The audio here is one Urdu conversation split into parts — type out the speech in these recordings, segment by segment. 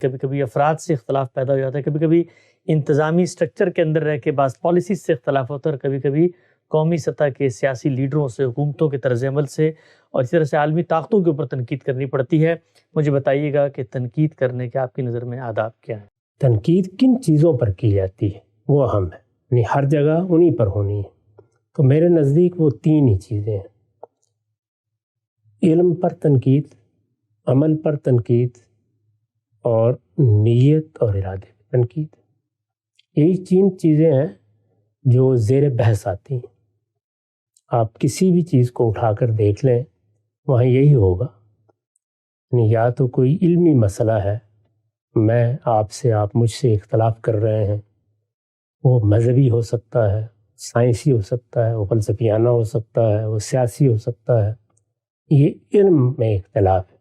کبھی کبھی افراد سے اختلاف پیدا ہو جاتا ہے، کبھی کبھی انتظامی سٹرکچر کے اندر رہ کے بعض پالیسیز سے اختلاف ہوتا ہے، اور کبھی کبھی قومی سطح کے سیاسی لیڈروں سے، حکومتوں کے طرز عمل سے اور اس طرح سے عالمی طاقتوں کے اوپر تنقید کرنی پڑتی ہے۔ مجھے بتائیے گا کہ تنقید کرنے کے آپ کی نظر میں آداب کیا ہیں؟ تنقید کن چیزوں پر کی جاتی ہے وہ اہم ہے، یعنی ہر جگہ انہی پر ہونی ہے۔ تو میرے نزدیک وہ تین ہی چیزیں ہیں: علم پر تنقید، عمل پر تنقید اور نیت اور ارادے پر تنقید۔ یہی تین چیزیں ہیں جو زیر بحث آتی ہیں۔ آپ کسی بھی چیز کو اٹھا کر دیکھ لیں، وہاں یہی ہوگا، یعنی یا تو کوئی علمی مسئلہ ہے، میں آپ سے، آپ مجھ سے اختلاف کر رہے ہیں، وہ مذہبی ہو سکتا ہے، سائنسی ہو سکتا ہے، وہ فلسفیانہ ہو سکتا ہے، وہ سیاسی ہو سکتا ہے، یہ علم میں اختلاف ہے۔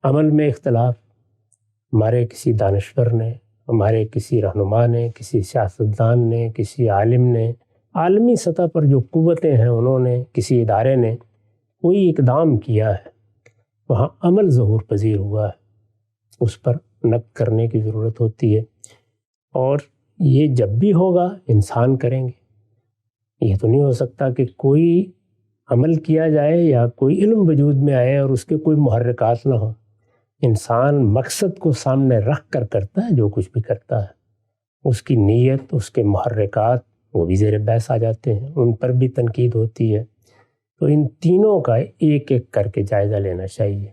عمل میں اختلاف، ہمارے کسی دانشور نے، ہمارے کسی رہنما نے، کسی سیاستدان نے، کسی عالم نے، عالمی سطح پر جو قوتیں ہیں انہوں نے، کسی ادارے نے کوئی اقدام کیا ہے، وہاں عمل ظہور پذیر ہوا ہے، اس پر نقد کرنے کی ضرورت ہوتی ہے۔ اور یہ جب بھی ہوگا انسان کریں گے۔ یہ تو نہیں ہو سکتا کہ کوئی عمل کیا جائے یا کوئی علم وجود میں آئے اور اس کے کوئی محرکات نہ ہوں۔ انسان مقصد کو سامنے رکھ کر کرتا ہے جو کچھ بھی کرتا ہے، اس کی نیت، اس کے محرکات وہ بھی زیر بحث آ جاتے ہیں، ان پر بھی تنقید ہوتی ہے۔ تو ان تینوں کا ایک ایک کر کے جائزہ لینا چاہیے۔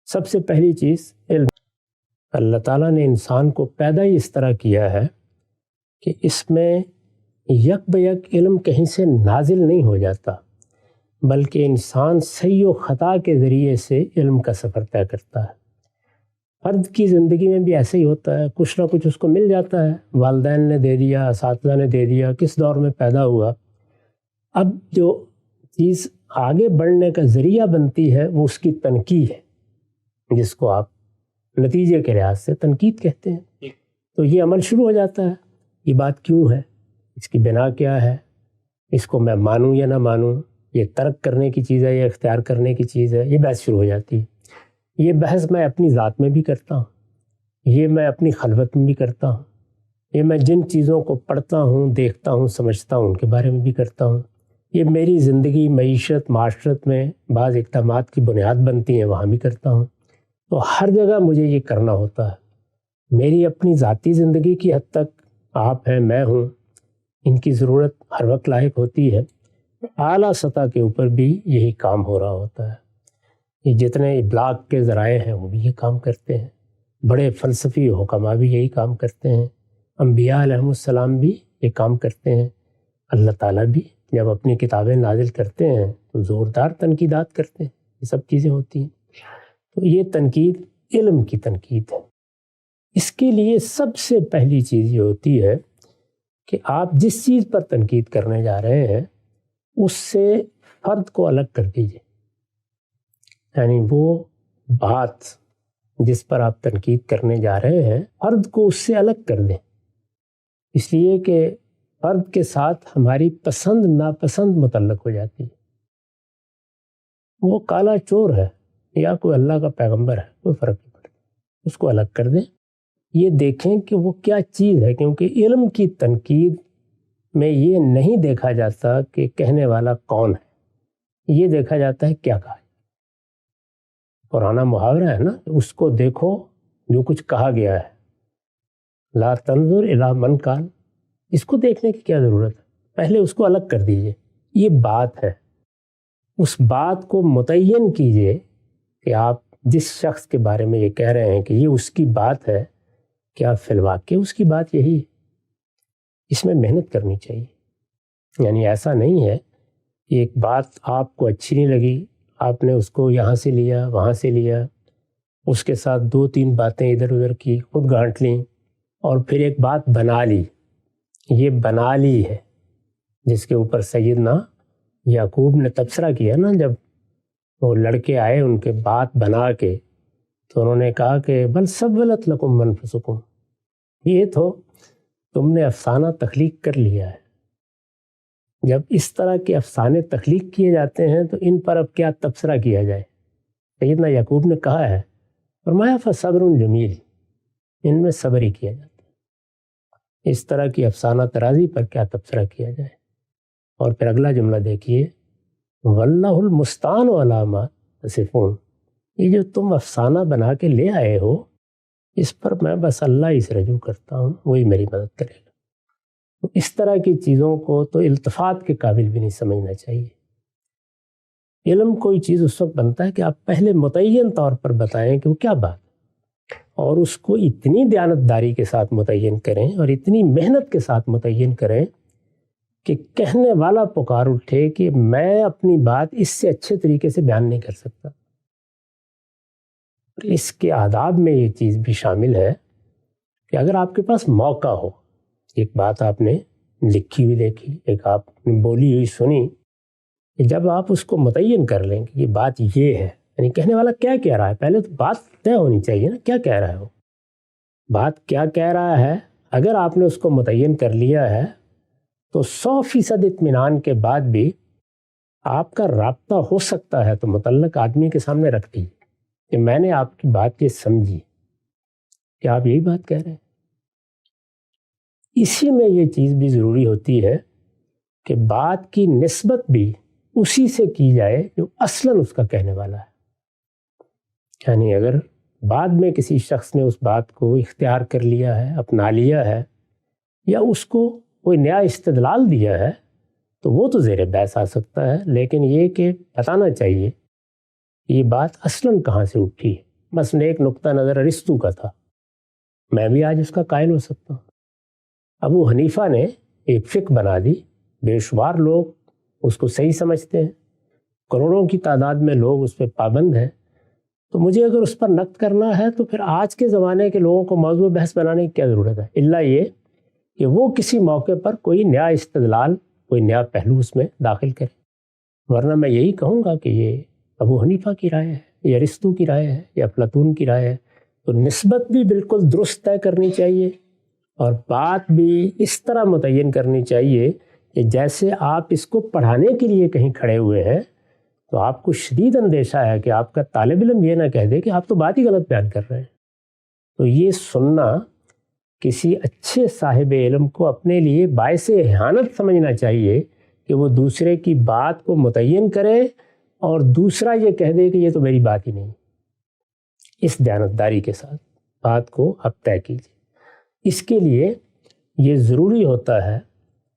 سب سے پہلی چیز علم۔ اللہ تعالیٰ نے انسان کو پیدا ہی اس طرح کیا ہے کہ اس میں یک بیک علم کہیں سے نازل نہیں ہو جاتا، بلکہ انسان صحیح و خطا کے ذریعے سے علم کا سفر طے کرتا ہے۔ فرد کی زندگی میں بھی ایسے ہی ہوتا ہے، کچھ نہ کچھ اس کو مل جاتا ہے، والدین نے دے دیا، اساتذہ نے دے دیا، کس دور میں پیدا ہوا۔ اب جو چیز آگے بڑھنے کا ذریعہ بنتی ہے وہ اس کی تنقید ہے، جس کو آپ نتیجے کے لحاظ سے تنقید کہتے ہیں۔ تو یہ عمل شروع ہو جاتا ہے، یہ بات کیوں ہے، اس کی بنا کیا ہے، اس کو میں مانوں یا نہ مانوں، یہ ترک کرنے کی چیز ہے یا اختیار کرنے کی چیز ہے، یہ بحث شروع ہو جاتی ہے۔ یہ بحث میں اپنی ذات میں بھی کرتا ہوں، یہ میں اپنی خلوت میں بھی کرتا ہوں، یہ میں جن چیزوں کو پڑھتا ہوں، دیکھتا ہوں، سمجھتا ہوں، ان کے بارے میں بھی کرتا ہوں۔ یہ میری زندگی، معیشت، معاشرت میں بعض اقدامات کی بنیاد بنتی ہیں، وہاں بھی کرتا ہوں۔ تو ہر جگہ مجھے یہ کرنا ہوتا ہے۔ میری اپنی ذاتی زندگی کی حد تک آپ ہیں، میں ہوں، ان کی ضرورت ہر وقت لاحق ہوتی ہے۔ اعلیٰ سطح کے اوپر بھی یہی کام ہو رہا ہوتا ہے۔ یہ جتنے ابلاغ کے ذرائع ہیں وہ بھی یہ کام کرتے ہیں، بڑے فلسفی حکماء بھی یہی کام کرتے ہیں، انبیاء علیہ السلام بھی یہ کام کرتے ہیں۔ اللہ تعالیٰ بھی جب اپنی کتابیں نازل کرتے ہیں تو زوردار تنقیدات کرتے ہیں، یہ سب چیزیں ہوتی ہیں۔ تو یہ تنقید علم کی تنقید ہے۔ اس کے لیے سب سے پہلی چیز یہ ہوتی ہے کہ آپ جس چیز پر تنقید کرنے جا رہے ہیں اس سے فرد کو الگ کر دیجیے، یعنی وہ بات جس پر آپ تنقید کرنے جا رہے ہیں فرد کو اس سے الگ کر دیں، اس لیے کہ فرد کے ساتھ ہماری پسند ناپسند متعلق ہو جاتی ہے۔ وہ کالا چور ہے یا کوئی اللہ کا پیغمبر ہے، کوئی فرق نہیں پڑتا، اس کو الگ کر دیں۔ یہ دیکھیں کہ وہ کیا چیز ہے، کیونکہ علم کی تنقید میں یہ نہیں دیکھا جاتا کہ کہنے والا کون ہے، یہ دیکھا جاتا ہے کیا کہا ہے۔ پرانا محاورہ ہے نا، اس کو دیکھو جو کچھ کہا گیا ہے، لا تنظر الی من قال، اس کو دیکھنے کی کیا ضرورت ہے، پہلے اس کو الگ کر دیجئے۔ یہ بات ہے، اس بات کو متعین کیجئے کہ آپ جس شخص کے بارے میں یہ کہہ رہے ہیں کہ یہ اس کی بات ہے، کیا فی الواقع اس کی بات یہی ہے؟ اس میں محنت کرنی چاہیے۔ یعنی ایسا نہیں ہے کہ ایک بات آپ کو اچھی نہیں لگی، آپ نے اس کو یہاں سے لیا، وہاں سے لیا، اس کے ساتھ دو تین باتیں ادھر ادھر کی، خود گانٹ لیں اور پھر ایک بات بنا لی۔ یہ بنا لی ہے جس کے اوپر سیدنا یعقوب نے تبصرہ کیا نا، جب وہ لڑکے آئے ان کے بات بنا کے، تو انہوں نے کہا کہ بل سولت لکم انفسکم، یہ تو تم نے افسانہ تخلیق کر لیا ہے۔ جب اس طرح کے افسانے تخلیق کیے جاتے ہیں تو ان پر اب کیا تبصرہ کیا جائے؟ سیدنا یعقوب نے کہا ہے، فرمایا فصبر جمیل، ان میں صبر ہی کیا جاتا ہے. اس طرح کی افسانہ ترازی پر کیا تبصرہ کیا جائے. اور پھر اگلا جملہ دیکھیے، واللہ المستعان علی ما تصفون. یہ جو تم افسانہ بنا کے لے آئے ہو، اس پر میں بس اللہ ہی سے رجوع کرتا ہوں، وہی میری مدد کرے گا. تو اس طرح کی چیزوں کو تو التفات کے قابل بھی نہیں سمجھنا چاہیے. علم کوئی چیز اس وقت بنتا ہے کہ آپ پہلے متعین طور پر بتائیں کہ وہ کیا بات ہے، اور اس کو اتنی دیانتداری کے ساتھ متعین کریں اور اتنی محنت کے ساتھ متعین کریں کہ کہنے والا پکار اٹھے کہ میں اپنی بات اس سے اچھے طریقے سے بیان نہیں کر سکتا. اس کے آداب میں یہ چیز بھی شامل ہے کہ اگر آپ کے پاس موقع ہو، ایک بات آپ نے لکھی ہوئی دیکھی، ایک آپ نے بولی ہوئی سنی، کہ جب آپ اس کو متعین کر لیں کہ یہ بات یہ ہے، یعنی کہنے والا کیا کہہ رہا ہے، پہلے تو بات طے ہونی چاہیے نا، کیا کہہ رہا ہے وہ، بات کیا کہہ رہا ہے. اگر آپ نے اس کو متعین کر لیا ہے تو 100% اطمینان کے بعد بھی آپ کا رابطہ ہو سکتا ہے تو متعلق آدمی کے سامنے رکھ دیجیے کہ میں نے آپ کی بات یہ سمجھی، کہ آپ یہی بات کہہ رہے ہیں. اسی میں یہ چیز بھی ضروری ہوتی ہے کہ بات کی نسبت بھی اسی سے کی جائے جو اصلاً اس کا کہنے والا ہے. یعنی اگر بعد میں کسی شخص نے اس بات کو اختیار کر لیا ہے، اپنا لیا ہے، یا اس کو کوئی نیا استدلال دیا ہے، تو وہ تو زیر بحث آ سکتا ہے. لیکن یہ کہ بتانا چاہیے کہ یہ بات اصلاً کہاں سے اٹھی ہے. مثلاً ایک نقطہ نظر ارسطو کا تھا، میں بھی آج اس کا قائل ہو سکتا ہوں. ابو حنیفہ نے ایک فقہ بنا دی، بے شمار لوگ اس کو صحیح سمجھتے ہیں، کروڑوں کی تعداد میں لوگ اس پہ پابند ہیں. تو مجھے اگر اس پر نقد کرنا ہے تو پھر آج کے زمانے کے لوگوں کو موضوع بحث بنانے کی کیا ضرورت ہے، الا یہ کہ وہ کسی موقع پر کوئی نیا استدلال، کوئی نیا پہلو اس میں داخل کرے. ورنہ میں یہی کہوں گا کہ یہ ابو حنیفہ کی رائے ہے، یا ارسطو کی رائے ہے، یا افلاطون کی رائے ہے. تو نسبت بھی بالکل درست طے کرنی چاہیے، اور بات بھی اس طرح متعین کرنی چاہیے کہ جیسے آپ اس کو پڑھانے کے لیے کہیں کھڑے ہوئے ہیں تو آپ کو شدید اندیشہ ہے کہ آپ کا طالب علم یہ نہ کہہ دے کہ آپ تو بات ہی غلط بیان کر رہے ہیں. تو یہ سننا کسی اچھے صاحب علم کو اپنے لیے باعث اہانت سمجھنا چاہیے کہ وہ دوسرے کی بات کو متعین کرے اور دوسرا یہ کہہ دے کہ یہ تو میری بات ہی نہیں. اس دیانتداری کے ساتھ بات کو آپ طے کیجیے. اس کے لیے یہ ضروری ہوتا ہے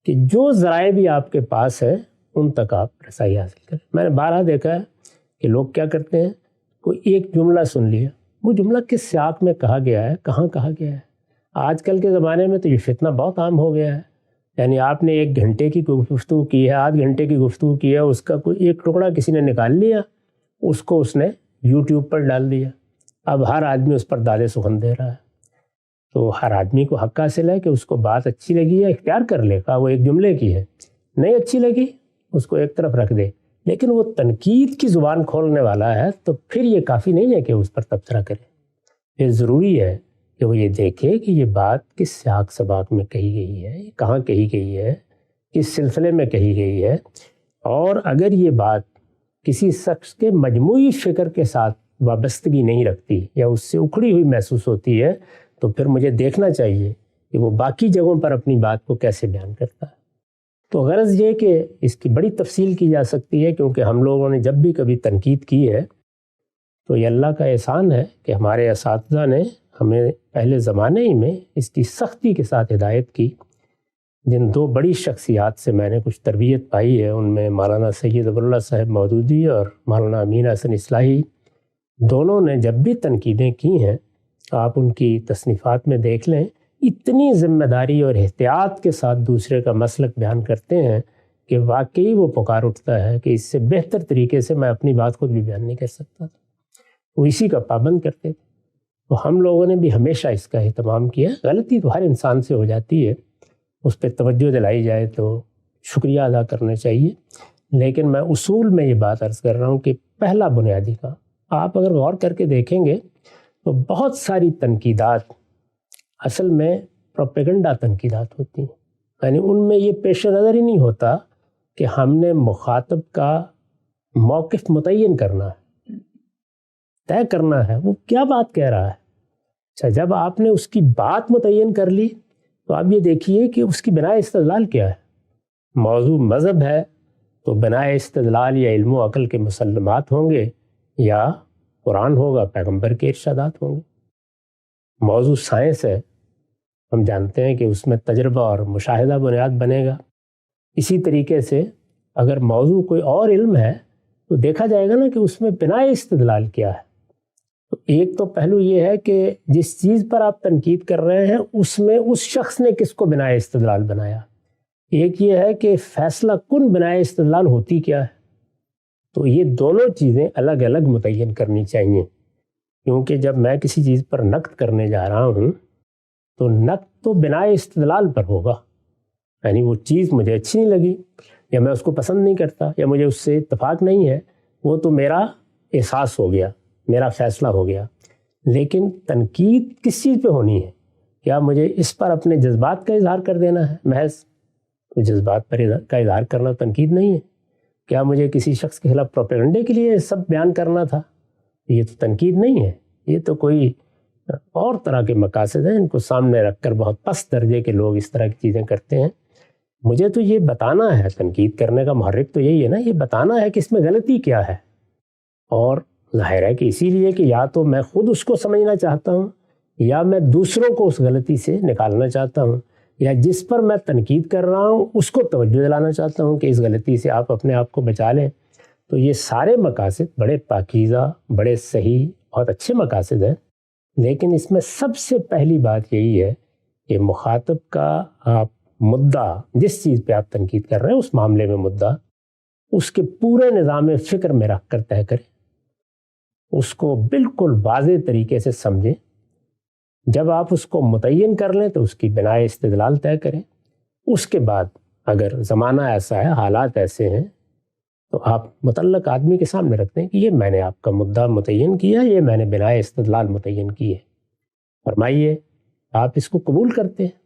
کہ جو ذرائع بھی آپ کے پاس ہے ان تک آپ رسائی حاصل کریں. میں نے بارہا دیکھا ہے کہ لوگ کیا کرتے ہیں، کوئی ایک جملہ سن لیا، وہ جملہ کس سیاق میں کہا گیا ہے، کہاں کہا گیا ہے. آج کل کے زمانے میں تو یہ فتنہ بہت عام ہو گیا ہے. یعنی آپ نے 1 گھنٹے کی گفتگو کی ہے، آدھ گھنٹے کی گفتگو کی ہے، اس کا کوئی ایک ٹکڑا کسی نے نکال لیا، اس کو اس نے یوٹیوب پر ڈال دیا. اب ہر آدمی اس پر داد سخن دے رہا ہے. تو ہر آدمی کو حق حاصل ہے کہ اس کو بات اچھی لگی یا اختیار کر لے گا، وہ ایک جملے کی ہے، نہیں اچھی لگی اس کو ایک طرف رکھ دے. لیکن وہ تنقید کی زبان کھولنے والا ہے تو پھر یہ کافی نہیں ہے کہ اس پر تبصرہ کرے. پھر ضروری ہے کہ وہ یہ دیکھے کہ یہ بات کس سیاق سباق میں کہی گئی ہے، کہاں کہی گئی ہے، کس سلسلے میں کہی گئی ہے. اور اگر یہ بات کسی شخص کے مجموعی فکر کے ساتھ وابستگی نہیں رکھتی یا اس سے اکھڑی ہوئی محسوس ہوتی ہے تو پھر مجھے دیکھنا چاہیے کہ وہ باقی جگہوں پر اپنی بات کو کیسے بیان کرتا ہے. تو غرض یہ کہ اس کی بڑی تفصیل کی جا سکتی ہے، کیونکہ ہم لوگوں نے جب بھی کبھی تنقید کی ہے تو یہ اللہ کا احسان ہے کہ ہمارے اساتذہ نے ہمیں پہلے زمانے ہی میں اس کی سختی کے ساتھ ہدایت کی. جن 2 بڑی شخصیات سے میں نے کچھ تربیت پائی ہے ان میں مولانا سید ظفراللہ صاحب مودودی اور مولانا امین حسن اصلاحی. دونوں نے جب بھی تنقیدیں کی ہیں، آپ ان کی تصنیفات میں دیکھ لیں، اتنی ذمہ داری اور احتیاط کے ساتھ دوسرے کا مسلک بیان کرتے ہیں کہ واقعی وہ پکار اٹھتا ہے کہ اس سے بہتر طریقے سے میں اپنی بات خود بھی بیان نہیں کر سکتا. وہ اسی کا پابند کرتے تھے. تو ہم لوگوں نے بھی ہمیشہ اس کا اہتمام کیا. غلطی تو ہر انسان سے ہو جاتی ہے، اس پہ توجہ دلائی جائے تو شکریہ ادا کرنا چاہیے. لیکن میں اصول میں یہ بات عرض کر رہا ہوں کہ پہلا بنیادی کا آپ اگر غور کر کے دیکھیں گے تو بہت ساری تنقیدات اصل میں پروپیگنڈا تنقیدات ہوتی ہیں. یعنی ان میں یہ پیش نظر ہی نہیں ہوتا کہ ہم نے مخاطب کا موقف متعین کرنا ہے، طے کرنا ہے وہ کیا بات کہہ رہا ہے. اچھا، جب آپ نے اس کی بات متعین کر لی تو آپ یہ دیکھیے کہ اس کی بنائے استدلال کیا ہے. موضوع مذہب ہے تو بنائے استدلال یا علم و عقل کے مسلمات ہوں گے یا قرآن ہوگا، پیغمبر کے ارشادات ہوں گے. موضوع سائنس ہے، ہم جانتے ہیں کہ اس میں تجربہ اور مشاہدہ بنیاد بنے گا. اسی طریقے سے اگر موضوع کوئی اور علم ہے تو دیکھا جائے گا نا کہ اس میں بنائے استدلال کیا ہے. تو ایک تو پہلو یہ ہے کہ جس چیز پر آپ تنقید کر رہے ہیں اس میں اس شخص نے کس کو بنائے استدلال بنایا. ایک یہ ہے کہ فیصلہ کن بنائے استدلال ہوتی کیا ہے. تو یہ دونوں چیزیں الگ الگ متعین کرنی چاہیے، کیونکہ جب میں کسی چیز پر نقد کرنے جا رہا ہوں تو نقد تو بنائے استدلال پر ہوگا. یعنی وہ چیز مجھے اچھی نہیں لگی یا میں اس کو پسند نہیں کرتا یا مجھے اس سے اتفاق نہیں ہے، وہ تو میرا احساس ہو گیا، میرا فیصلہ ہو گیا. لیکن تنقید کس چیز پہ ہونی ہے؟ کیا مجھے اس پر اپنے جذبات کا اظہار کر دینا ہے محض؟ تو جذبات پر کا اظہار کرنا تنقید نہیں ہے. کیا مجھے کسی شخص کے خلاف پروپیگنڈے کے لیے سب بیان کرنا تھا؟ یہ تو تنقید نہیں ہے. یہ تو کوئی اور طرح کے مقاصد ہیں، ان کو سامنے رکھ کر بہت پست درجے کے لوگ اس طرح کی چیزیں کرتے ہیں. مجھے تو یہ بتانا ہے، تنقید کرنے کا محرک تو یہی ہے نا، یہ بتانا ہے کہ اس میں غلطی کیا ہے. اور ظاہر ہے کہ اسی لیے کہ یا تو میں خود اس کو سمجھنا چاہتا ہوں یا میں دوسروں کو اس غلطی سے نکالنا چاہتا ہوں، یا جس پر میں تنقید کر رہا ہوں اس کو توجہ دلانا چاہتا ہوں کہ اس غلطی سے آپ اپنے آپ کو بچا لیں. تو یہ سارے مقاصد بڑے پاکیزہ، بڑے صحیح، بہت اچھے مقاصد ہیں. لیکن اس میں سب سے پہلی بات یہی ہے کہ مخاطب کا آپ مدعا، جس چیز پہ آپ تنقید کر رہے ہیں اس معاملے میں مدعا، اس کے پورے نظام فکر میں رکھ کر طے کریں، اس کو بالکل واضح طریقے سے سمجھیں. جب آپ اس کو متعین کر لیں تو اس کی بنائے استدلال طے کریں. اس کے بعد اگر زمانہ ایسا ہے، حالات ایسے ہیں، تو آپ متعلق آدمی کے سامنے رکھتے ہیں کہ یہ میں نے آپ کا مدعا متعین کیا، یہ میں نے بنائے استدلال متعین کی ہے، فرمائیے آپ اس کو قبول کرتے ہیں.